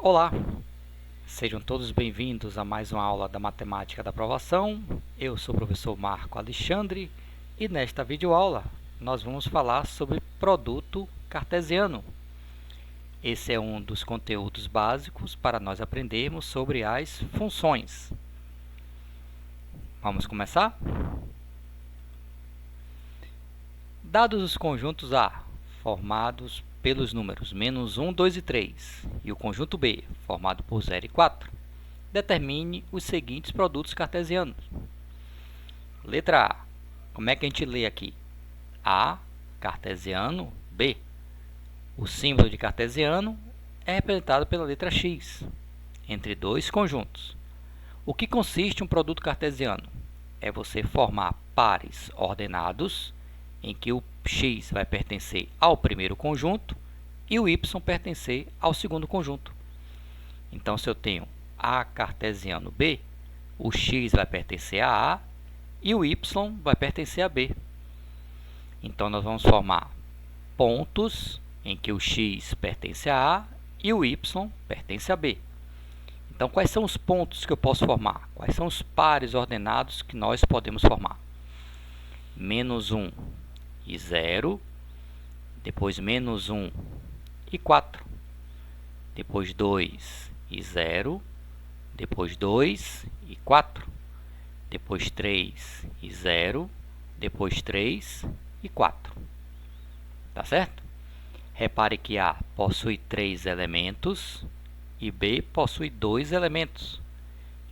Olá, sejam todos bem-vindos a mais uma aula da Matemática da Aprovação. Eu sou o professor Marco Alexandre e nesta videoaula nós vamos falar sobre produto cartesiano. Esse é um dos conteúdos básicos para nós aprendermos sobre as funções. Vamos começar? Dados os conjuntos A, formados pelos números -1, 2 e 3, e o conjunto B, formado por 0 e 4, determine os seguintes produtos cartesianos. Letra A. Como é que a gente lê aqui? A, cartesiano, B. O símbolo de cartesiano é representado pela letra X, entre dois conjuntos. O que consiste um produto cartesiano? É você formar pares ordenados, em que o x vai pertencer ao primeiro conjunto e o y pertencer ao segundo conjunto. Então, se eu tenho A cartesiano B, o x vai pertencer a A e o y vai pertencer a B. Então, nós vamos formar pontos em que o x pertence a A e o y pertence a B. Então, quais são os pontos que eu posso formar? Quais são os pares ordenados que nós podemos formar? -1 e 0, depois -1 e 4, depois 2 e 0, depois 2 e 4, depois 3 e 0, depois 3 e 4. Tá certo? Repare que A possui 3 elementos e B possui 2 elementos.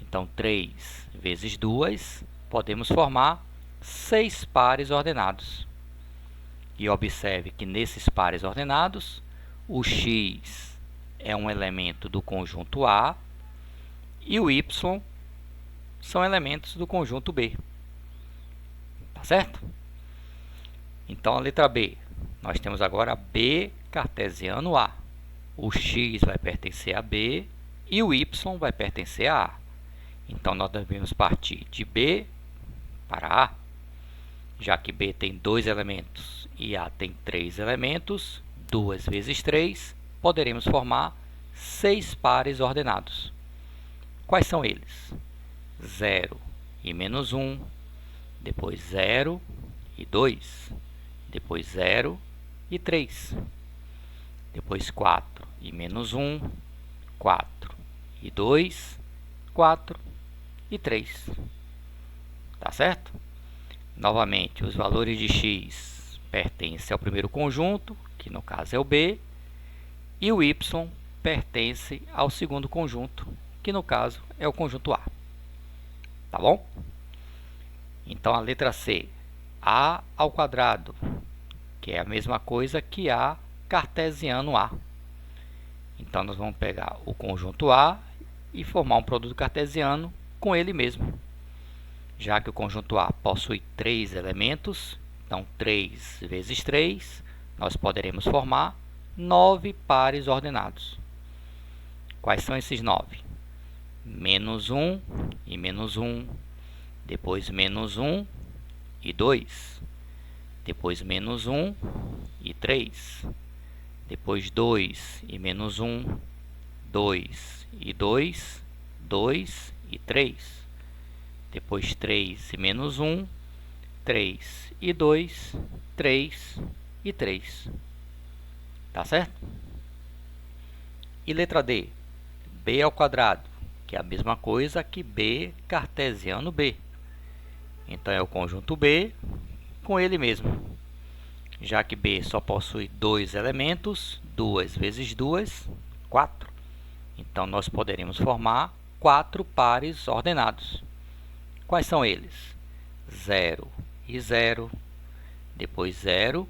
Então, 3 vezes 2, podemos formar 6 pares ordenados. E observe que nesses pares ordenados, o x é um elemento do conjunto A e o y são elementos do conjunto B. Tá certo? Então, a letra B, nós temos agora B cartesiano A. O x vai pertencer a B e o y vai pertencer a A. Então, nós devemos partir de B para A. Já que B tem 2 elementos e A tem 3 elementos, 2 vezes 3, poderemos formar 6 pares ordenados. Quais são eles? 0 e -1, depois 0 e 2, depois 0 e 3, depois 4 e -1, 4 e 2, 4 e 3. Tá certo? Novamente, os valores de x pertencem ao primeiro conjunto, que no caso é o B, e o y pertence ao segundo conjunto, que no caso é o conjunto A. Tá bom? Então, a letra C, A ao quadrado, que é a mesma coisa que A cartesiano A. Então, nós vamos pegar o conjunto A e formar um produto cartesiano com ele mesmo. Já que o conjunto A possui 3 elementos, então 3 vezes 3, nós poderemos formar 9 pares ordenados. Quais são esses 9? -1 e -1, depois -1 e 2, depois -1 e 3, depois 2 e -1, 2 e 2, 2 e 3. Depois 3 e -1, 3 e 2, 3 e 3. Tá certo? E letra D, B ao quadrado, que é a mesma coisa que B cartesiano B. Então, é o conjunto B com ele mesmo. Já que B só possui 2 elementos, 2 vezes 2, 4. Então, nós poderemos formar 4 pares ordenados. Quais são eles? 0 e 0, depois 0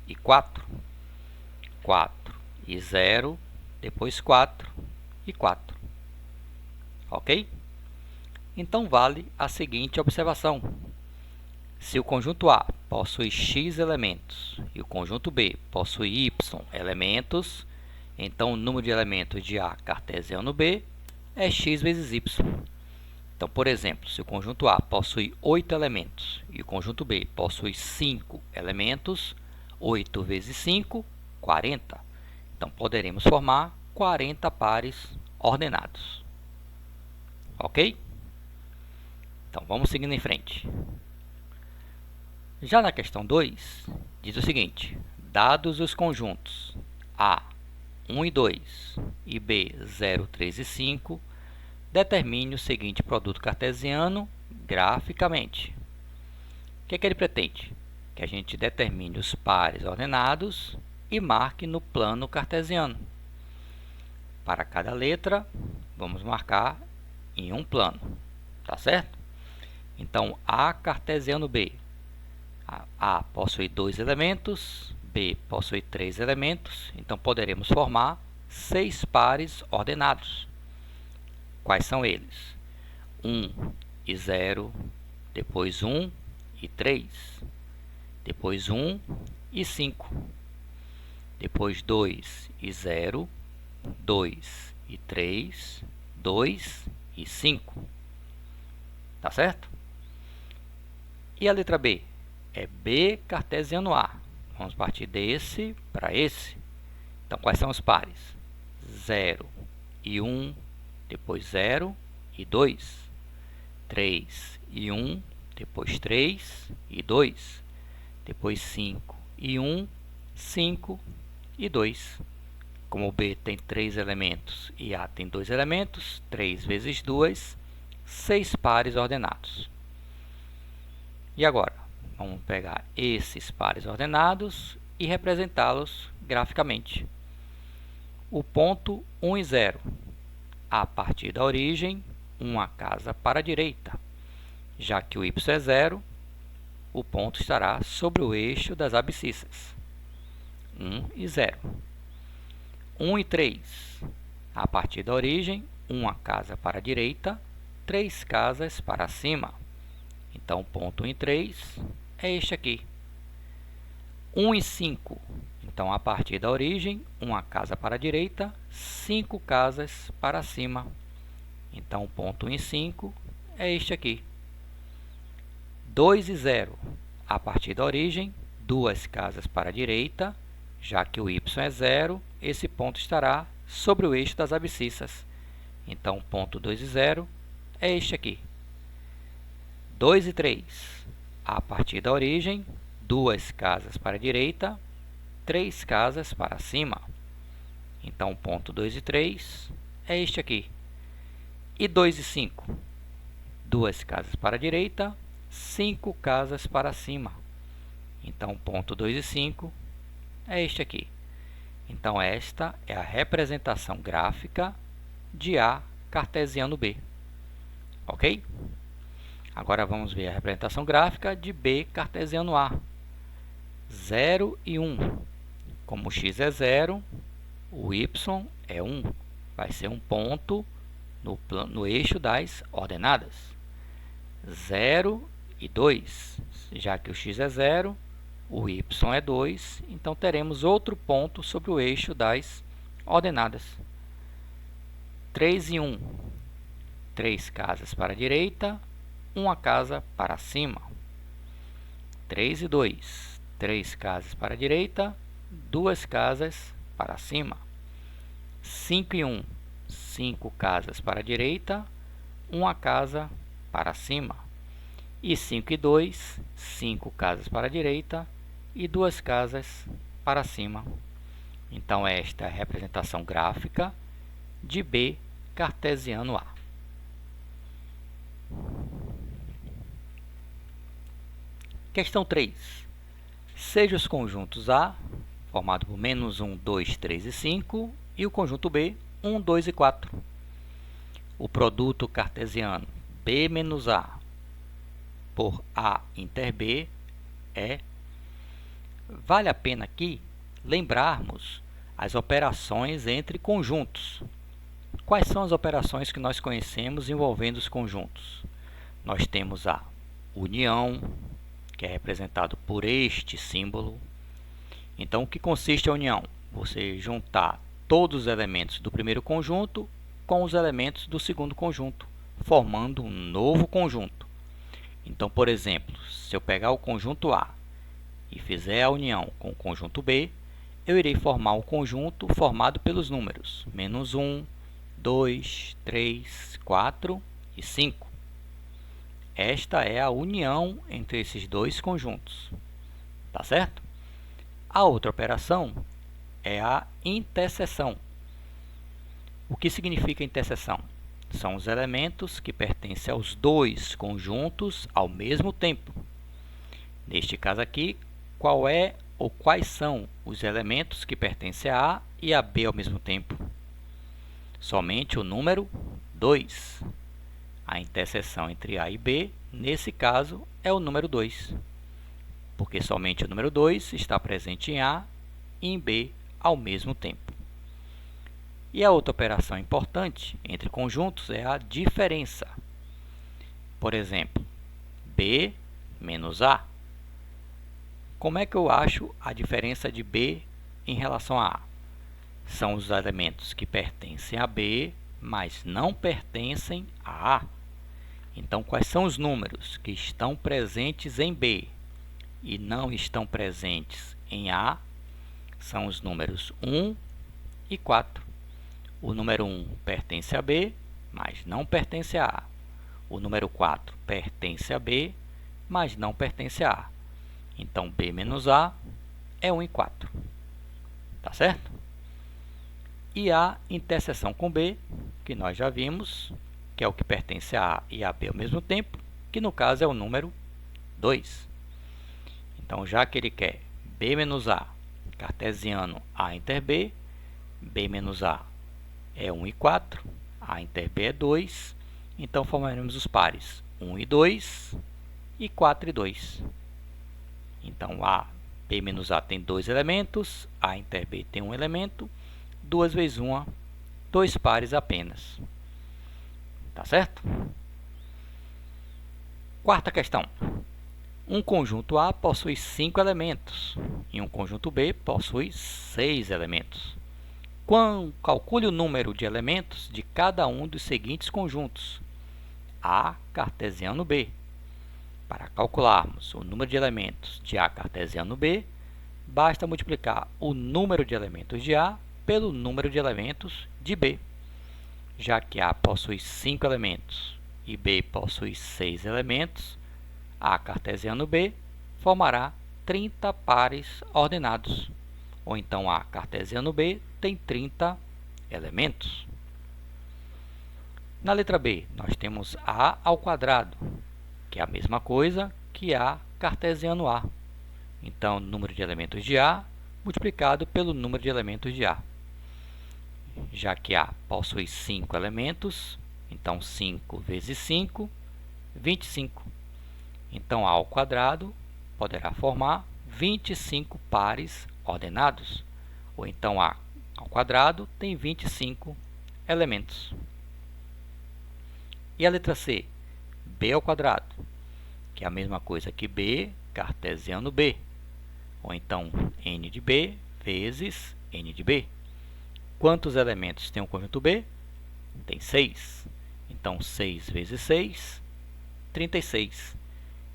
e 4, 4 e 0, depois 4 e 4. Ok? Então, vale a seguinte observação. Se o conjunto A possui x elementos e o conjunto B possui y elementos, então o número de elementos de A cartesiano B é x vezes y. Então, por exemplo, se o conjunto A possui 8 elementos e o conjunto B possui 5 elementos, 8 vezes 5, 40. Então, poderemos formar 40 pares ordenados. Ok? Então, vamos seguindo em frente. Já na questão 2, diz o seguinte: dados os conjuntos A, 1 e 2 e B, 0, 3 e 5, determine o seguinte produto cartesiano graficamente. O que é que ele pretende? Que a gente determine os pares ordenados e marque no plano cartesiano. Para cada letra, vamos marcar em um plano, tá certo? Então, A cartesiano B. A possui 2 elementos, B possui 3 elementos, então poderemos formar 6 pares ordenados. Quais são eles? 1 e 0, depois 1 e 3, depois 1 e 5, depois 2 e 0, 2 e 3, 2 e 5. Tá certo? E a letra B? É B cartesiano A. Vamos partir desse para esse. Então, quais são os pares? 0 e 1, depois 0 e 2. 3 e 1, depois 3 e 2. Depois 5 e 1, 5 e 2. Como B tem 3 elementos e A tem 2 elementos, 3 vezes 2, 6 pares ordenados. E agora, vamos pegar esses pares ordenados e representá-los graficamente. O ponto 1 e 0. A partir da origem, uma casa para a direita. Já que o y é 0, o ponto estará sobre o eixo das abscissas. 1 e 0. 1 e 3. A partir da origem, uma casa para a direita, 3 casas para cima. Então, ponto 1 e 3 é este aqui. 1 e 5. Então, a partir da origem, uma casa para a direita, 5 casas para cima. Então, o ponto 1 e 5 é este aqui. 2 e 0. A partir da origem, 2 casas para a direita. Já que o y é 0, esse ponto estará sobre o eixo das abscissas. Então, ponto 2 e 0 é este aqui. 2 e 3. A partir da origem, 2 casas para a direita, 3 casas para cima. Então, ponto 2 e 3 é este aqui. E 2 e 5. 2 casas para a direita, 5 casas para cima. Então, ponto 2 e 5 é este aqui. Então, esta é a representação gráfica de A cartesiano B. Ok? Agora, vamos ver a representação gráfica de B cartesiano A. 0 e 1. Como x é 0, o y é 1. Vai ser um ponto no eixo das ordenadas. 0 e 2. Já que o x é 0, o y é 2, então teremos outro ponto sobre o eixo das ordenadas. 3 e 1. 3 casas para a direita, uma casa para cima. 3 e 2. 3 casas para a direita, 2 casas para cima. 5 e 1. 5 casas para a direita, uma casa para cima. E 5 e 2. 5 casas para a direita e 2 casas para cima. Então, esta é a representação gráfica de B cartesiano A. Questão 3. Seja os conjuntos A, formado por menos 1, 2, 3 e 5, e o conjunto B, 1, 2 e 4. O produto cartesiano B menos A por A inter B é... Vale a pena aqui lembrarmos as operações entre conjuntos. Quais são as operações que nós conhecemos envolvendo os conjuntos? Nós temos a união, que é representado por este símbolo. Então, o que consiste a união? Você juntar todos os elementos do primeiro conjunto com os elementos do segundo conjunto, formando um novo conjunto. Então, por exemplo, se eu pegar o conjunto A e fizer a união com o conjunto B, eu irei formar um conjunto formado pelos números menos 1, 2, 3, 4 e 5. Esta é a união entre esses dois conjuntos, tá certo? A outra operação é a interseção. O que significa interseção? São os elementos que pertencem aos dois conjuntos ao mesmo tempo. Neste caso aqui, qual é ou quais são os elementos que pertencem a A e a B ao mesmo tempo? Somente o número 2. A interseção entre A e B, nesse caso, é o número 2, porque somente o número 2 está presente em A e em B ao mesmo tempo. E a outra operação importante entre conjuntos é a diferença. Por exemplo, B menos A. Como é que eu acho a diferença de B em relação a A? São os elementos que pertencem a B, mas não pertencem a A. Então, quais são os números que estão presentes em B e não estão presentes em A? São os números 1 e 4. O número 1 pertence a B, mas não pertence a A. O número 4 pertence a B, mas não pertence a A. Então, B menos A é 1 e 4. Tá certo? E a interseção com B, que nós já vimos, que é o que pertence a A e a B ao mesmo tempo, que no caso é o número 2. Então, já que ele quer B menos A, cartesiano A inter B, B menos A é 1 e 4, A inter B é 2, então formaremos os pares 1 e 2 e 4 e 2. Então, B menos A tem 2 elementos, A inter B tem 1 elemento, 2 vezes 1, 2 pares apenas. Tá certo? Quarta questão. Um conjunto A possui 5 elementos e um conjunto B possui 6 elementos. Calcule o número de elementos de cada um dos seguintes conjuntos. A cartesiano B. Para calcularmos o número de elementos de A cartesiano B, basta multiplicar o número de elementos de A pelo número de elementos de B. Já que A possui 5 elementos e B possui 6 elementos, A cartesiano B formará 30 pares ordenados. Ou então, A cartesiano B tem 30 elementos. Na letra B, nós temos A ao quadrado, que é a mesma coisa que A cartesiano A. Então, número de elementos de A multiplicado pelo número de elementos de A. Já que A possui 5 elementos, então 5 vezes 5, 25. Então, A ao quadrado poderá formar 25 pares ordenados. Ou então, A ao quadrado tem 25 elementos. E a letra C? B ao quadrado, que é a mesma coisa que B cartesiano B. Ou então, N de B vezes N de B. Quantos elementos tem o conjunto B? Tem 6. Então, 6 vezes 6, 36.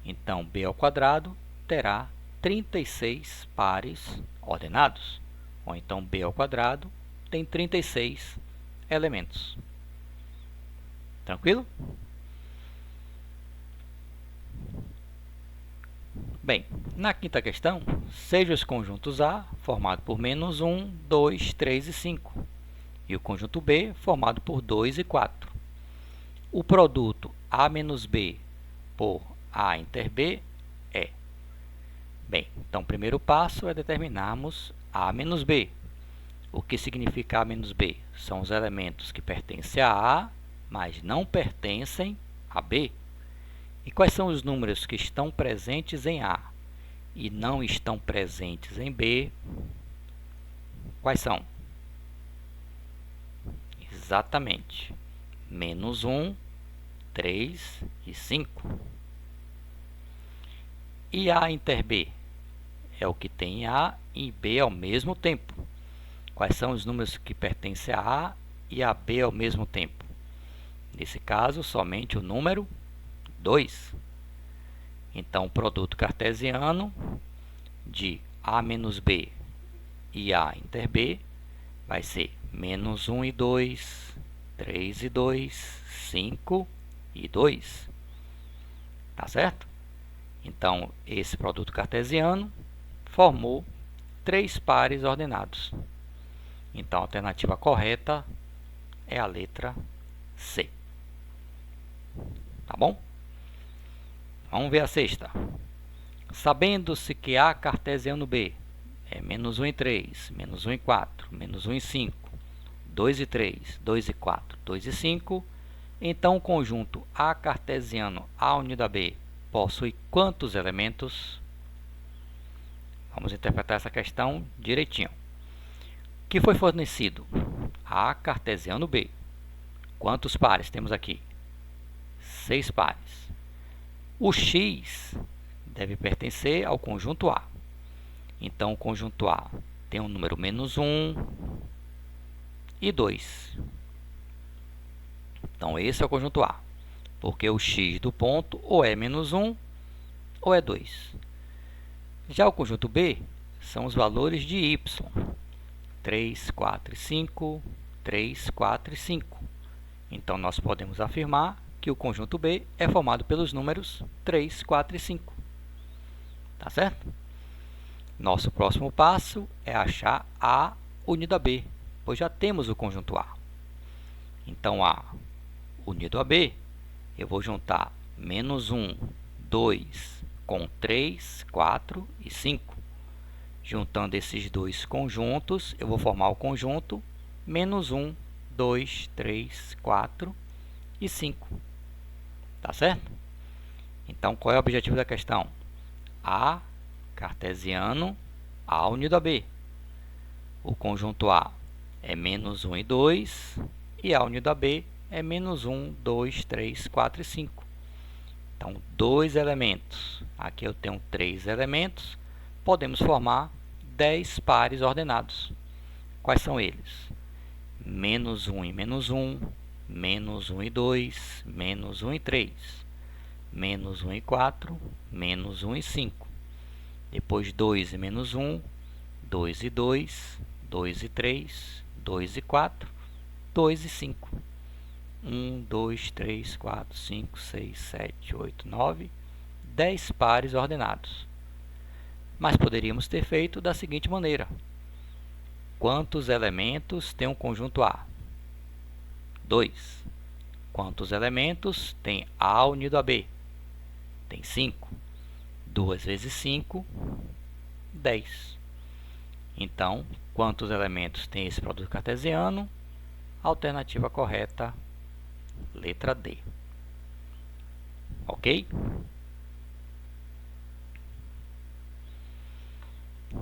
Então, B ao quadrado terá 36 pares ordenados. Ou então, B ao quadrado tem 36 elementos. Tranquilo? Bem, na quinta questão, seja os conjuntos A formado por menos 1, 2, 3 e 5, e o conjunto B formado por 2 e 4. O produto A menos B por A inter B é... Bem, então o primeiro passo é determinarmos A menos B. O que significa A menos B? São os elementos que pertencem a A, mas não pertencem a B. E quais são os números que estão presentes em A e não estão presentes em B? Quais são? Exatamente. Menos 1, 3 e 5. E A inter B? É o que tem A e B ao mesmo tempo. Quais são os números que pertencem a A e a B ao mesmo tempo? Nesse caso, somente o número 2. Então, o produto cartesiano de A menos B e A inter B vai ser menos 1 e 2, 3 e 2, 5 e 2. Tá certo? Então, esse produto cartesiano formou 3 pares ordenados. Então, a alternativa correta é a letra C. Tá bom? Vamos ver a sexta. Sabendo-se que A cartesiano B é menos 1 e 3, menos 1 e 4, menos 1 e 5, 2 e 3, 2 e 4, 2 e 5, então o conjunto A cartesiano A unido a B possui quantos elementos? Vamos interpretar essa questão direitinho. O que foi fornecido? A cartesiano B. Quantos pares temos aqui? 6 pares. O X deve pertencer ao conjunto A. Então, o conjunto A tem o número menos 1 e 2. Então, esse é o conjunto A, porque o X do ponto ou é menos 1 ou é 2. Já o conjunto B são os valores de Y. 3, 4 e 5, 3, 4 e 5. Então, nós podemos afirmar que o conjunto B é formado pelos números 3, 4 e 5. Tá certo? Nosso próximo passo é achar A unido a B, pois já temos o conjunto A. Então, A unido a B, eu vou juntar menos 1, 2 com 3, 4 e 5. Juntando esses dois conjuntos, eu vou formar o conjunto menos 1, 2, 3, 4 e 5. Tá certo? Então, qual é o objetivo da questão? A cartesiano A unido a B. O conjunto A é menos 1 e 2 e A unido a B é menos 1, 2, 3, 4 e 5. Então, 2 elementos. Aqui eu tenho 3 elementos. Podemos formar 10 pares ordenados. Quais são eles? Menos 1 e menos 1, menos 1 e 2, menos 1 e 3, menos 1 e 4, menos 1 e 5. Depois 2 e menos 1, 2 e 2, 2 e 3, 2 e 4, 2 e 5. 1, 2, 3, 4, 5, 6, 7, 8, 9, 10 pares ordenados. Mas poderíamos ter feito da seguinte maneira. Quantos elementos tem o conjunto A? 2. Quantos elementos tem A unido a B? Tem 5. 2 vezes 5, 10. Então, quantos elementos tem esse produto cartesiano? Alternativa correta, letra D. Ok?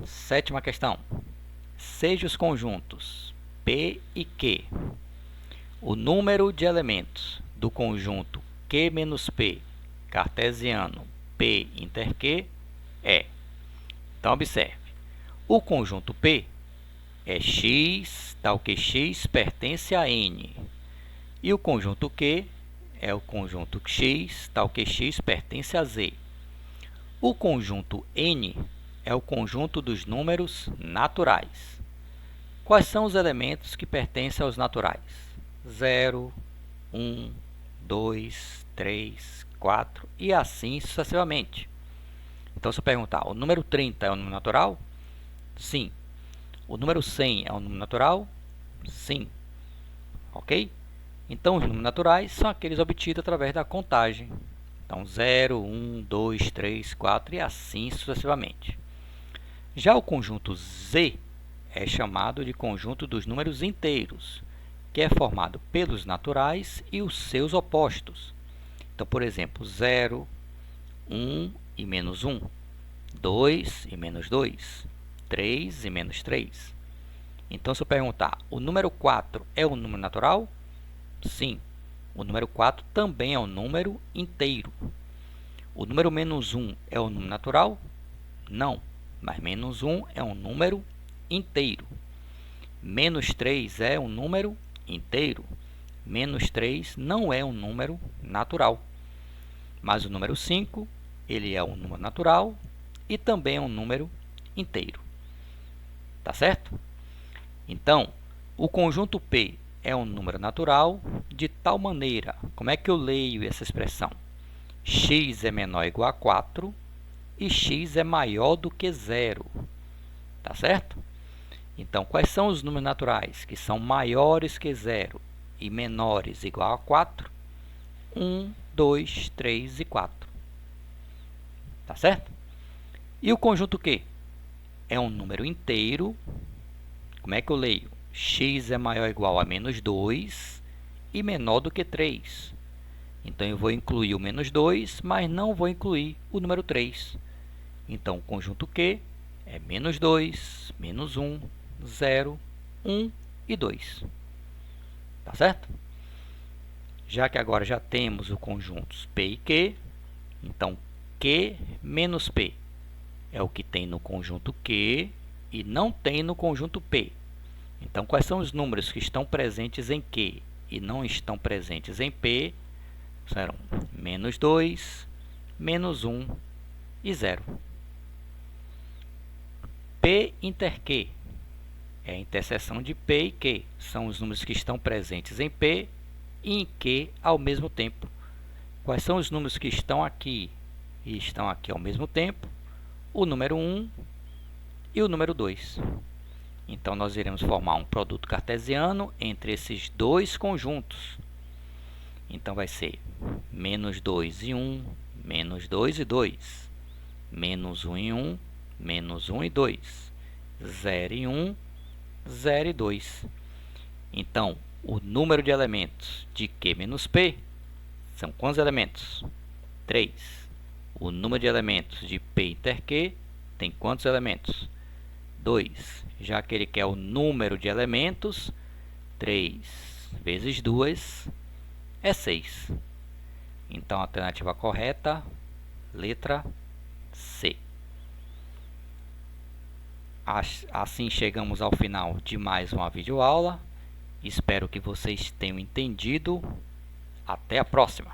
Sétima questão. Seja os conjuntos P e Q o número de elementos do conjunto Q menos P cartesiano P inter Q é. Então, observe. O conjunto P é X, tal que X pertence a N. E o conjunto Q é o conjunto X, tal que X pertence a Z. O conjunto N é o conjunto dos números naturais. Quais são os elementos que pertencem aos naturais? 0, 1, 2, 3, 4 e assim sucessivamente. Então, se eu perguntar, o número 30 é um número natural? Sim. O número 100 é um número natural? Sim. Ok? Então, os números naturais são aqueles obtidos através da contagem. Então, 0, 1, 2, 3, 4 e assim sucessivamente. Já o conjunto Z é chamado de conjunto dos números inteiros, que é formado pelos naturais e os seus opostos. Então, por exemplo, 0, 1 e menos 1, 2 e menos 2, 3 e menos 3. Então, se eu perguntar, o número 4 é um número natural? Sim. O número 4 também é um número inteiro. O número menos 1 é um número natural? Não, mas menos 1 é um número inteiro. Menos 3 é um número inteiro. Menos 3 não é um número natural. Mas o número 5, ele é um número natural e também é um número inteiro. Tá certo? Então, o conjunto P é um número natural de tal maneira. Como é que eu leio essa expressão? X é menor ou igual a 4 e x é maior do que 0. Tá certo? Então, quais são os números naturais que são maiores que 0 e menores igual a 4? 1, 2, 3 e 4. Tá certo? E o conjunto Q? É um número inteiro. Como é que eu leio? X é maior ou igual a menos 2 e menor do que 3. Então, eu vou incluir o menos 2, mas não vou incluir o número 3. Então, o conjunto Q é menos 2, menos 1, 0, 1 e 2. Tá certo? Já que agora já temos os conjuntos P e Q, então Q menos P é o que tem no conjunto Q e não tem no conjunto P. Então, quais são os números que estão presentes em Q e não estão presentes em P? Serão menos 2, menos 1 e 0. P inter Q é a interseção de P e Q. São os números que estão presentes em P e em Q ao mesmo tempo. Quais são os números que estão aqui e estão aqui ao mesmo tempo? O número 1 e o número 2. Então, nós iremos formar um produto cartesiano entre esses dois conjuntos. Então, vai ser menos 2 e 1, menos 2 e 2, menos 1 e 1, menos 1 e 2, 0 e 1, 0 e 2. Então, o número de elementos de Q menos P são quantos elementos? 3. O número de elementos de P inter Q tem quantos elementos? 2. Já que ele quer o número de elementos, 3 vezes 2 é 6. Então, a alternativa correta, letra C. Assim chegamos ao final de mais uma videoaula. Espero que vocês tenham entendido. Até a próxima!